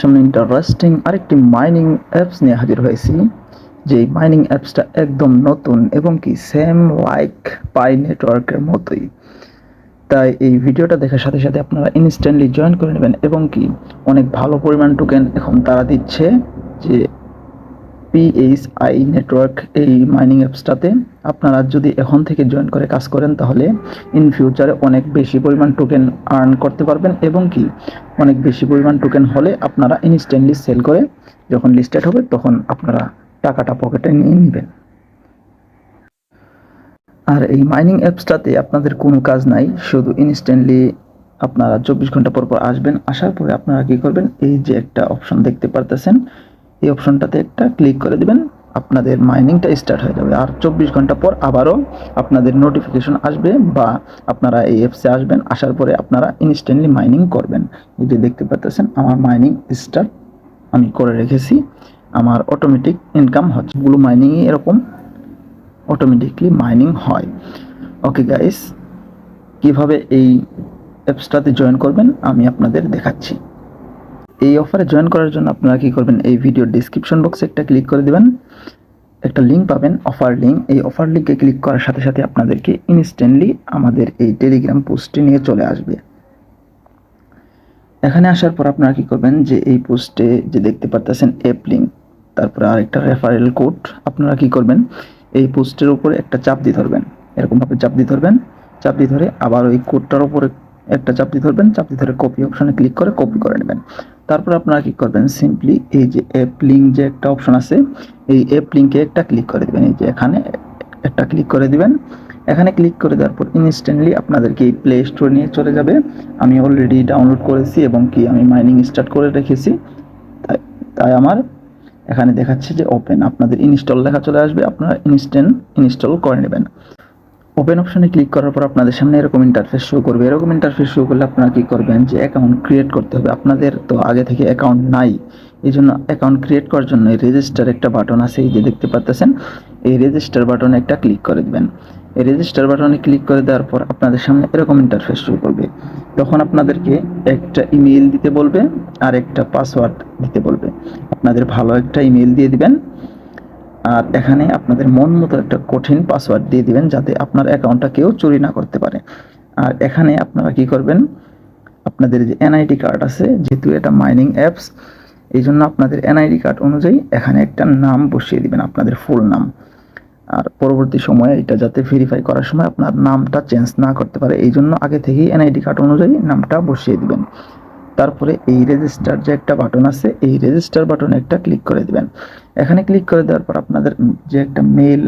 সামনে ইন্টারেস্টিং আরেকটি mining apps নিয়ে হাজির হয়েছি। যে মাইনিং অ্যাপসটা একদম নতুন এবং কি সেম লাইক পাই নেটওয়ার্কের মতোই। তাই এই ভিডিওটা দেখার সাথে সাথে আপনারা ইনস্ট্যান্টলি জয়েন করে নেবেন এবং কি অনেক ভালো পরিমাণ টোকেন এখন তারা দিচ্ছে। যে পিএইচআই নেটওয়ার্ক এই মাইনিং অ্যাপসটাতে আপনারা যদি এখন থেকে জয়েন করে কাজ করেন তাহলে ইন ফিউচারে অনেক বেশি পরিমাণ টোকেন আর্ন করতে পারবেন এবং কি অনেক বেশি পরিমাণ টোকেন হলে আপনারা ইনস্ট্যান্টলি সেল করে যখন লিস্টেড হবে তখন আপনারা টাকাটা পকেটে নিয়ে নেবেন। আর এই মাইনিং অ্যাপসটাতে আপনাদের কোনো কাজ নাই, শুধু ইনস্ট্যান্টলি আপনারা 24 ঘন্টা পর পর আসবেন। আসার পরে আপনারা কি করবেন, এই যে একটা অপশন দেখতে পারতেছেন, এই অপশনটাতে একটা ক্লিক করে দিবেন, আপনাদের মাইনিংটা স্টার্ট হয়ে যাবে। আর 24 ঘন্টা পর আবারও আপনাদের নোটিফিকেশন আসবে বা আপনারা এই অ্যাপসে আসবেন। আসার পরে আপনারা ইনস্ট্যান্টলি মাইনিং করবেন। এই যে দেখতে পাচ্ছেন আমার মাইনিং স্টার্ট আমি করে রেখেছি, আমার অটোমেটিক ইনকাম হচ্ছে। ব্লু মাইনিংয়ে এরকম অটোমেটিকলি মাইনিং হয়। ওকে গাইস, কিভাবে এই অ্যাপসটাতে জয়েন করবেন আমি আপনাদের দেখাচ্ছি। এই অফারে জয়েন করার জন্য আপনারা কি করবেন, এই ভিডিওর ডেসক্রিপশন বক্সে একটা ক্লিক করে দিবেন, একটা লিঙ্ক পাবেন, অফার লিঙ্ক। এই অফার লিঙ্কে ক্লিক করার সাথে সাথে আপনাদেরকে ইনস্ট্যান্টলি আমাদের এই টেলিগ্রাম পোস্টে নিয়ে চলে আসবে। এখানে আসার পর আপনারা কি করবেন, যে এই পোস্টে যে দেখতে পাচ্ছেন অ্যাপ লিঙ্ক, তারপরে আরেকটা রেফারেল কোড, আপনারা কি করবেন এই পোস্টের উপরে একটা চাপ দিয়ে ধরবেন, এরকমভাবে চাপ দিয়ে ধরবেন। চাপ দিয়ে ধরে আবার ওই কোডটার উপরে একটা চাপ দিয়ে ধরবেন, চাপ দিয়ে ধরে কপি অপশনে ক্লিক করে কপি করে নেবেন। তারপর আপনারা কি করবেন, সিম্পলি এই যে অ্যাপ লিঙ্ক যে একটা অপশন আছে, এই অ্যাপ লিঙ্কে একটা ক্লিক করে দেবেন। এই যে এখানে একটা ক্লিক করে দিবেন। এখানে ক্লিক করে দেওয়ার পর ইনস্ট্যান্টলি আপনাদেরকে এই প্লে স্টোর নিয়ে চলে যাবে। আমি অলরেডি ডাউনলোড করেছি এবং কি আমি মাইনিং স্টার্ট করে রেখেছি, তাই আমার এখানে দেখাচ্ছে যে ওপেন। আপনাদের ইনস্টল লেখা চলে আসবে, আপনারা ইনস্ট্যান্ট ইনস্টল করে নেবেন। ওপেন অপশনে ক্লিক করার পর আপনাদের সামনে এরকম ইন্টারফেস শো করবে। এরকম ইন্টারফেস শো করলে আপনারা কি করবেন, যে অ্যাকাউন্ট ক্রিয়েট করতে হবে। আপনাদের তো আগে থেকে অ্যাকাউন্ট নাই, এই জন্য অ্যাকাউন্ট ক্রিয়েট করার জন্য রেজিস্টার একটা বাটন আছে, এই যে দেখতে পাচ্ছেন, এই রেজিস্টার বাটনে একটা ক্লিক করে দেবেন। এই রেজিস্টার বাটনে ক্লিক করে দেওয়ার পর আপনাদের সামনে এরকম ইন্টারফেস শো করবে। তখন আপনাদেরকে একটা ইমেল দিতে বলবে আর একটা পাসওয়ার্ড দিতে বলবে। আপনাদের ভালো একটা ইমেল দিয়ে দিবেন আর এখানে আপনাদের মন মতো একটা কঠিন পাসওয়ার্ড দিয়ে দিবেন, যাতে আপনার অ্যাকাউন্টটা কেউ চুরি না করতে পারে। আর এখানে আপনারা কি করবেন, আপনাদের যে এনআইডি কার্ড আছে, যেহেতু এটা মাইনিং অ্যাপস, এই জন্য আপনাদের এনআইডি কার্ড অনুযায়ী এখানে একটা নাম বসিয়ে দিবেন, আপনাদের ফুল নাম। আর পরবর্তী সময়ে এটা যাতে ভেরিফাই করার সময় আপনার নামটা চেঞ্জ না করতে পারে, এই জন্য আগে থেকেই এনআইডি কার্ড অনুযায়ী নামটা বসিয়ে দিবেন। তারপরে এই রেজিস্টার যে একটা বাটন আছে, এই রেজিস্টার বাটনে একটা ক্লিক করে দিবেন। এখানে ক্লিক করে দেওয়ার পর আপনাদের যে একটা মেল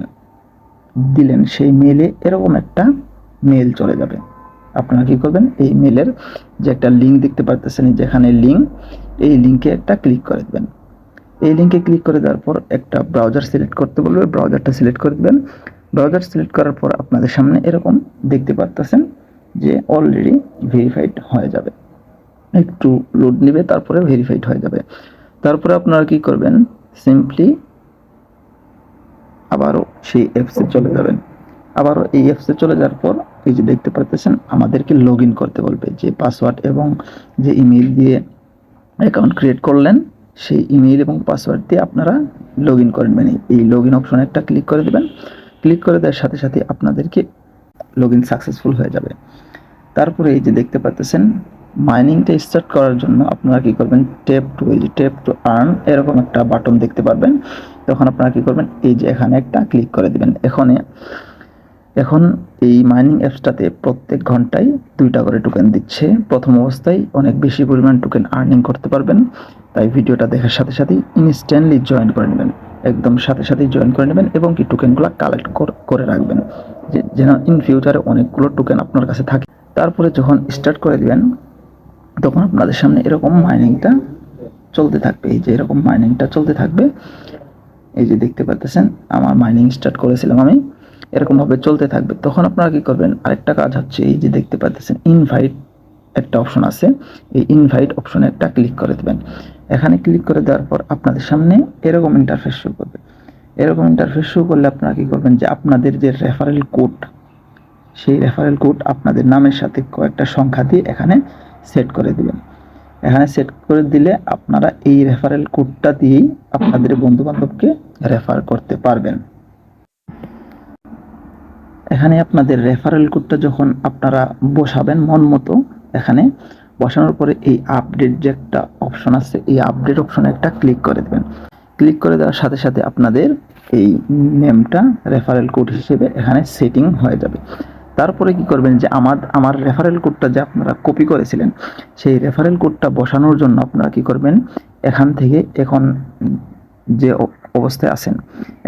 দিলেন, সেই মেলে এরকম একটা মেল চলে যাবে। আপনারা কি করবেন, এই মেলের যে একটা লিঙ্ক দেখতে পাচ্ছেন, যেখানে লিঙ্ক, এই লিঙ্কে একটা ক্লিক করে দেবেন। এই লিঙ্কে ক্লিক করে দেওয়ার পর একটা ব্রাউজার সিলেক্ট করতে বলবে, ব্রাউজারটা সিলেক্ট করে দেবেন। ব্রাউজার সিলেক্ট করার পর আপনাদের সামনে এরকম দেখতে পাচ্ছেন যে অলরেডি ভেরিফাইড হয়ে যাবে। একটু লোড নেবে, তারপরে ভেরিফাইড হয়ে যাবে। তারপরে আপনারা কি করবেন, সিম্পলি আবারও সেই অ্যাপসে চলে যাবেন। আবারও এই অ্যাপসে চলে যাওয়ার পর এই যে দেখতে পাচ্ছেন আমাদেরকে লগ ইন করতে বলবে, যে পাসওয়ার্ড এবং যে ইমেল দিয়ে অ্যাকাউন্ট ক্রিয়েট করলেন, সেই ইমেল এবং পাসওয়ার্ড দিয়ে আপনারা লগ ইন করে নেবেন। এই লগ ইন অপশনে একটা ক্লিক করে দেবেন। ক্লিক করে দেওয়ার সাথে সাথে আপনাদেরকে লগ ইন সাকসেসফুল হয়ে যাবে। তারপরে এই যে দেখতে পাচ্ছেন, মাইনিংটা স্টার্ট করার জন্য আপনারা কি করবেন, ট্যাপ টু আর্ন এরকম একটা বাটন দেখতে পারবেন। তখন আপনারা কি করবেন, এই যে এখানে একটা ক্লিক করে দিবেন। এখন এই মাইনিং অ্যাপসটাতে প্রত্যেক ঘন্টায় 2টা করে টোকেন দিচ্ছে। প্রথম অবস্থায় অনেক বেশি পরিমাণ টোকেন আর্নিং করতে পারবেন। তাই ভিডিওটা দেখার সাথে সাথেই ইনস্ট্যান্টলি জয়েন করে নেবেন, একদম সাথে সাথেই জয়েন করে নেবেন এবং কি টোকেনগুলো কালেক্ট করে রাখবেন, যেন ইন ফিউচারে অনেকগুলো টোকেন আপনার কাছে থাকে। তারপরে যখন স্টার্ট করে দিবেন, তখন আপনাদের সামনে এরকম মাইনিংটা চলতে থাকবে। এই যে এরকম মাইনিংটা চলতে থাকবে, এই যে দেখতে পাচ্ছেন আমার মাইনিং স্টার্ট করেছিলাম আমি, এরকমভাবে চলতে থাকবে। তখন আপনারা কি করবেন, আরেকটা কাজ হচ্ছে, এই যে দেখতে পাচ্ছেন ইনভাইট একটা অপশন আছে, এই ইনভাইট অপশনে একটা ক্লিক করে দেবেন। এখানে ক্লিক করে দেওয়ার পর আপনাদের সামনে এরকম ইন্টারফেস শো করবে। এরকম ইন্টারফেস শো করলে আপনারা কি করবেন, যে আপনাদের যে রেফারেল কোড, সেই রেফারেল কোড আপনাদের নামের সাথে কয়েকটা সংখ্যা দিয়ে এখানে সেট করে দিবেন। এখানে সেট করে দিলে আপনারা এই রেফারেল কোডটা দিয়েই আপনাদের বন্ধু-বান্ধবকে রেফার করতে পারবেন। এখানে আপনাদের রেফারেল কোডটা যখন আপনারা বসাবেন মন মতো, এখানে বসানোর পরে এই আপডেট যে একটা অপশন আছে, এই আপডেট অপশনে একটা ক্লিক করে দেবেন। ক্লিক করে দেওয়ার সাথে সাথে আপনাদের এই নেমটা রেফারেল কোড হিসেবে এখানে সেটিং হয়ে যাবে। তারপরে কি করবেন যে আমার রেফারেল কোডটা যে আপনারা কপি করেছিলেন, সেই রেফারেল কোডটা বসানোর জন্য আপনারা কি করবেন, এখান থেকে এখন যে অবস্থায় আছেন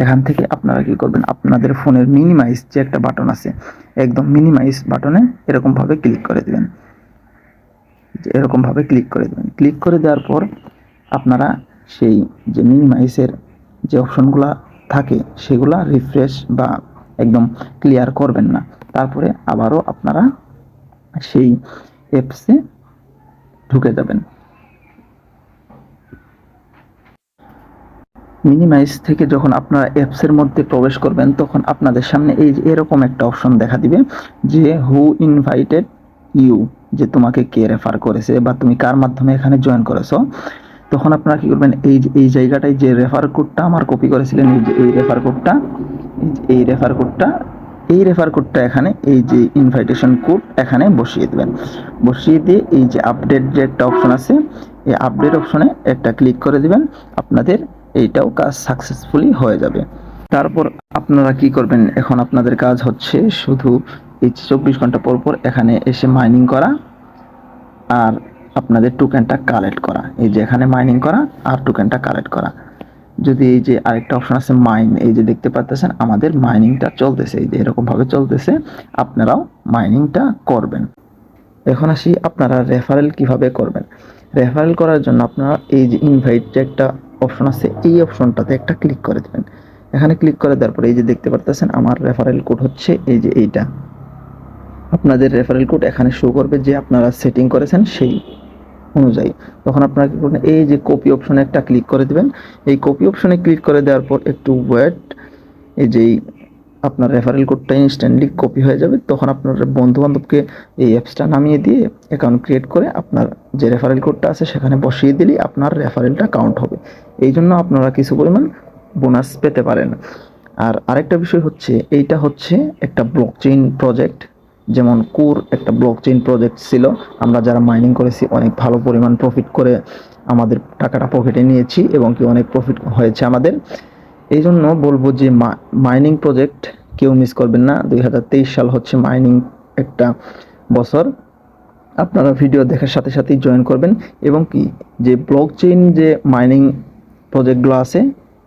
এখান থেকে আপনারা কি করবেন, আপনাদের ফোনের মিনিমাইজ যে একটা বাটন আছে, একদম মিনিমাইজ বাটনে এরকমভাবে ক্লিক করে দেবেন। এরকমভাবে ক্লিক করে দেবেন। ক্লিক করে দেওয়ার পর আপনারা সেই যে মিনিমাইজের যে অপশনগুলো থাকে সেগুলা রিফ্রেশ বা একদম ক্লিয়ার করবেন না। তারপরে আবারও আপনারা সেই অ্যাপসে ঢুকে যাবেন। মিনিমাইজ থেকে যখন আপনারা অ্যাপসের মধ্যে প্রবেশ করবেন তখন আপনাদের সামনে এই যে এরকম একটা অপশন দেখা দিবে যে হু ইনভাইটেড ইউ, যে তোমাকে কে রেফার করেছে বা তুমি কার মাধ্যমে এখানে জয়েন করেছো। তখন আপনারা কি করবেন, এই জায়গাটায় যে রেফার কোডটা আমার কপি করেছিলেন, এই যে এই রেফার কোডটা এখানে এই যে ইনভাইটেশন কোড এখানে বসিয়ে দেবেন। বসিয়ে দিয়ে এই যে আপডেট যে একটা অপশন আছে, এই আপডেট অপশনে একটা ক্লিক করে দিবেন। আপনাদের এইটাও কাজ সাকসেসফুলি হয়ে যাবে। তারপর আপনারা কি করবেন, এখন আপনাদের কাজ হচ্ছে শুধু এই 24 ঘন্টা পর পর এখানে এসে মাইনিং করা আর আপনাদের টোকেনটা কালেক্ট করা। এই যে এখানে মাইনিং করা আর টোকেনটা কালেক্ট করা। যদি এই যে আরেকটা অপশন আছে মাইন, এই যে দেখতে পাচ্ছেন আমাদের মাইনিংটা চলতেছে, এই যে এরকমভাবে চলতেছে, আপনারাও মাইনিংটা করবেন। এখন আসি আপনারা রেফারেল কিভাবে করবেন। রেফারেল করার জন্য আপনারা এই যে ইনভাইট যে একটা অপশন আছে, এই অপশনটাতে একটা ক্লিক করে দেবেন। এখানে ক্লিক করে দেওয়ার পরে এই যে দেখতে পাচ্ছেন আমার রেফারেল কোড হচ্ছে এই যে এইটা। আপনাদের রেফারেল কোড এখানে শো করবে যে আপনারা সেটিং করেছেন সেই অনুযায়ী। তখন আপনারা কি করবেন, এই যে কপি অপশনে একটা ক্লিক করে দেবেন। এই কপি অপশনে ক্লিক করে দেওয়ার পর একটু ওয়েট, এই যে আপনার রেফারেল কোডটা ইনস্ট্যান্টলি কপি হয়ে যাবে। তখন আপনার বন্ধু-বান্ধবকে এই অ্যাপসটা নামিয়ে দিয়ে অ্যাকাউন্ট ক্রিয়েট করে আপনার যে রেফারেল কোডটা আছে সেখানে বসিয়ে দিলেই আপনার রেফারেলটা কাউন্ট হবে। এই জন্য আপনারা কিছু পরিমাণ বোনাস পেতে পারেন। আর আরেকটা বিষয় হচ্ছে, এইটা হচ্ছে একটা ব্লকচেইন প্রজেক্ট, যেমন কোর একটা ব্লকচেইন প্রজেক্ট ছিল। আমরা যারা মাইনিং করেছি অনেক ভালো পরিমাণ প্রফিট করে আমাদের টাকাটা পকেটে নিয়েছি এবং কি অনেক প্রফিট হয়েছে আমাদের। এই জন্য বলবো যে মাইনিং প্রজেক্ট কেউ মিস করবেন না। 2023 সাল হচ্ছে মাইনিং একটা বছর। আপনারা ভিডিও দেখার সাথে সাথেই জয়েন করবেন এবং কি যে ব্লকচেইন যে মাইনিং প্রজেক্টগুলো আছে,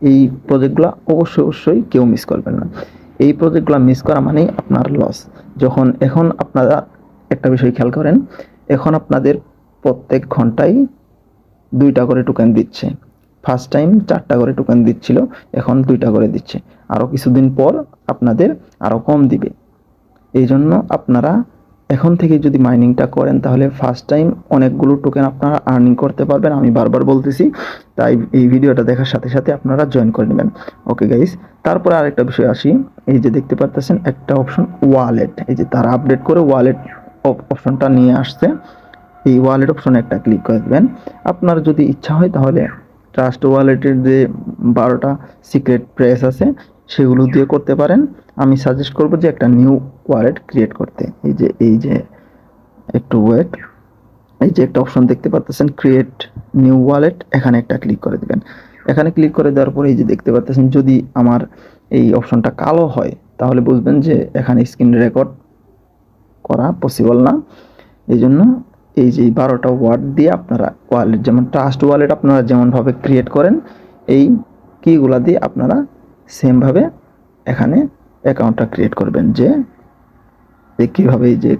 এই প্রজেক্টগুলো অবশ্যই কেউ মিস করবেন না। এই প্রজেক্টগুলো মিস করা মানেই আপনার লস। এখন আপনারা একটা বিষয় খেয়াল করেন, এখন আপনাদের প্রত্যেক ঘন্টায় 2টা করে টোকেন দিচ্ছে। ফার্স্ট টাইম 4টা করে টোকেন দিচ্ছিল, এখন 2টা করে দিচ্ছে। আরও কিছুদিন পর আপনাদের আরও কম দিবে। এই জন্য আপনারা এখন থেকে যদি মাইনিংটা করেন তাহলে ফার্স্ট টাইম অনেকগুলো টোকেন আপনারা আর্নিং করতে পারবেন। আমি বারবার বলতেছি, তাই এই ভিডিওটা দেখার সাথে সাথে আপনারা জয়েন করে নেবেন। ওকে গাইস, তারপরে আরেকটা বিষয় আসি। এই যে দেখতে পাচ্ছেন একটা অপশন ওয়ালেট, এই যে তারা আপডেট করে ওয়ালেট অপশনটা নিয়ে আসছে। এই ওয়ালেট অপশনে একটা ক্লিক করে দেবেন। আপনার যদি ইচ্ছা হয় তাহলে ট্রাস্ট ওয়ালেটের যে 12টা সিক্রেট প্রেস আছে সেগুলো দিয়ে করতে পারেন। আমি সাজেস্ট করব যে একটা নিউ ওয়ালেট ক্রিয়েট করতে। এই যে একটু ওয়েট, এই যে একটা অপশন দেখতে পাচ্ছেন ক্রিয়েট নিউ ওয়ালেট, এখানে একটা ক্লিক করে দেবেন। এখানে ক্লিক করে দেওয়ার পরে এই যে দেখতে পাচ্ছেন যদি আমার এই অপশনটা কালো হয় তাহলে বুঝবেন যে এখানে স্ক্রিন রেকর্ড করা পসিবল না। এই জন্য এই যে 12টা ওয়ার্ড দিয়ে আপনারা ওয়ালেট, যেমন ট্রাস্ট ওয়ালেট আপনারা যেমনভাবে ক্রিয়েট করেন, এই কিগুলা দিয়ে আপনারা সেমভাবে এখানে অ্যাকাউন্টটা ক্রিয়েট করবেন। যে কীভাবে এই যে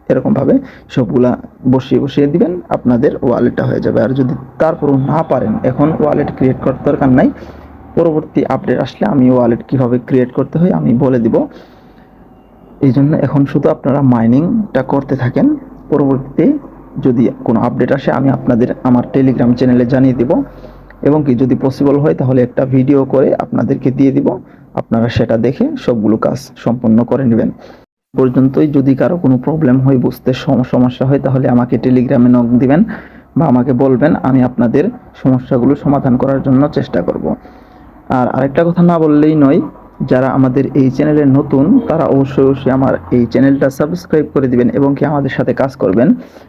এরকমভাবে সবগুলা বসিয়ে দিবেন, আপনাদের ওয়ালেটটা হয়ে যাবে। আর যদি তারপরও না পারেন, এখন ওয়ালেট ক্রিয়েট করতে দরকার নাই, পরবর্তী আপডেট আসলে আমি ওয়ালেট কিভাবে ক্রিয়েট করতে হয় আমি বলে দিব। এই জন্য এখন শুধু আপনারা মাইনিংটা করতে থাকেন। পরবর্তীতে যদি কোনো আপডেট আসে আমি আপনাদের আমার টেলিগ্রাম চ্যানেলে জানিয়ে দিব এবং কি যদি পসিবল হয় তাহলে একটা ভিডিও করে আপনাদেরকে দিয়ে দিব, আপনারা সেটা দেখে সবগুলো কাজ সম্পন্ন করে নেবেন। পর্যন্তই। যদি কারো কোনো প্রবলেম হয়, বুঝতে সমস্যা হয়, তাহলে আমাকে টেলিগ্রামে নক দিবেন বা আমাকে বলবেন, আমি আপনাদের সমস্যাগুলো সমাধান করার জন্য চেষ্টা করব। আর আরেকটা কথা না বললেই নয়, যারা আমাদের এই চ্যানেলে নতুন তারা অবশ্যই আমার এই চ্যানেলটা সাবস্ক্রাইব করে দিবেন এবং কি আমাদের সাথে কাজ করবেন।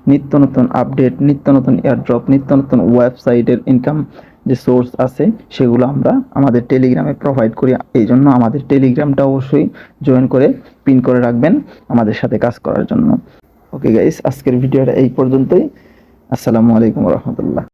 নিত্য নতুন আপডেট, নিত্য নতুন এয়ারড্রপ, নিত্য নতুন ওয়েবসাইটের ইনকাম যে সোর্স আছে সেগুলো আমরা আমাদের টেলিগ্রামে প্রোভাইড করি। এই জন্য আমাদের টেলিগ্রামটা অবশ্যই জয়েন করে পিন করে রাখবেন আমাদের সাথে কাজ করার জন্য। ওকে গাইস, আজকের ভিডিওটা এই পর্যন্তই। আসসালামু আলাইকুম রহমতুল্লাহ।